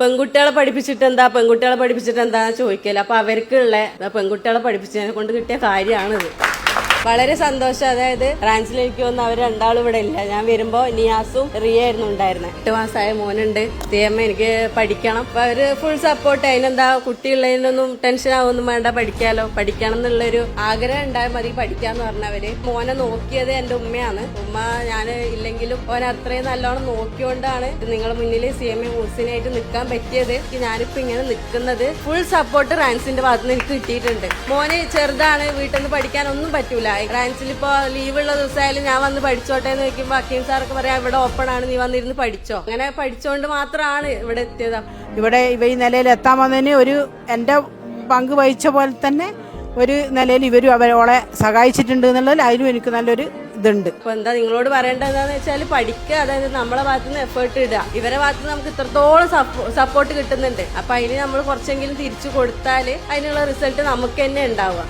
പെൺകുട്ടികളെ പഠിപ്പിച്ചിട്ട് എന്താ ചോദിക്കല്. അപ്പൊ അവർക്കുള്ള പെൺകുട്ടികളെ പഠിപ്പിച്ചതിനെ കൊണ്ട് കിട്ടിയ കാര്യമാണിത്. വളരെ സന്തോഷം. അതായത് റാൻസിൽ എനിക്ക് വന്ന് അവർ രണ്ടാളും ഇവിടെ ഇല്ല. ഞാൻ വരുമ്പോ നിയാസും റിയായിരുന്നു ഉണ്ടായിരുന്നത്. 8 മാസമായ മോനുണ്ട്. സിയമ്മ എനിക്ക് പഠിക്കണം. അപ്പൊ അവര് ഫുൾ സപ്പോർട്ട്. അതിനെന്താ കുട്ടിയുള്ളതിനൊന്നും ടെൻഷൻ ആവൊന്നും വേണ്ട, പഠിക്കണം എന്നുള്ളൊരു ആഗ്രഹം ഉണ്ടായാൽ മതി പഠിക്കാന്ന് പറഞ്ഞവര്. മോനെ നോക്കിയത് എന്റെ ഉമ്മയാണ്. ഉമ്മ ഞാൻ ഇല്ലെങ്കിലും ഓനെ അത്രയും നല്ലോണം നോക്കിയോണ്ടാണ് നിങ്ങളുടെ മുന്നിൽ സിയമ്മ മൂസിനായിട്ട് നിൽക്കാൻ പറ്റിയത്. ഞാനിപ്പോ ഇങ്ങനെ നിൽക്കുന്നത് ഫുൾ സപ്പോർട്ട് റാൻസിന്റെ ഭാഗത്തുനിന്ന് എനിക്ക് കിട്ടിയിട്ടുണ്ട്. മോന് ചെറുതാണ്, വീട്ടിൽ നിന്ന് പഠിക്കാനൊന്നും പറ്റൂല. റാൻസിൽ ഇപ്പൊ ലീവുള്ള ദിവസമായാലും ഞാൻ വന്ന് പഠിച്ചോട്ടെ എന്ന് വെക്കുമ്പോ അക്കീം സാറൊക്കെ പറയാം ഇവിടെ ഓപ്പൺ ആണ്, നീ വന്നിരുന്ന് പഠിച്ചോ. അങ്ങനെ പഠിച്ചോണ്ട് മാത്രമാണ് ഇവിടെ എത്തിയത്. ഇവിടെ ഈ നിലയിൽ എത്താൻ വന്നതിന് എന്റെ പങ്ക് വഹിച്ച പോലെ തന്നെ ഒരു നിലയിൽ ഇവരും അവരോളെ സഹായിച്ചിട്ടുണ്ട് എന്നുള്ളതിൽ അതിലും എനിക്ക് നല്ലൊരു ഇതുണ്ട്. അപ്പൊ എന്താ നിങ്ങളോട് പറയേണ്ടത് എന്താന്ന് വെച്ചാൽ പഠിക്കുക. അതായത് നമ്മളെ ഭാഗത്തുനിന്ന് എഫേർട്ട് ഇടുക. ഇവരെ ഭാഗത്തുനിന്ന് നമുക്ക് ഇത്രത്തോളം സപ്പോർട്ട് കിട്ടുന്നുണ്ട്. അപ്പൊ അതിന് നമ്മൾ കുറച്ചെങ്കിലും തിരിച്ചു കൊടുത്താല് അതിനുള്ള റിസൾട്ട് നമുക്ക് തന്നെ ഉണ്ടാവുക.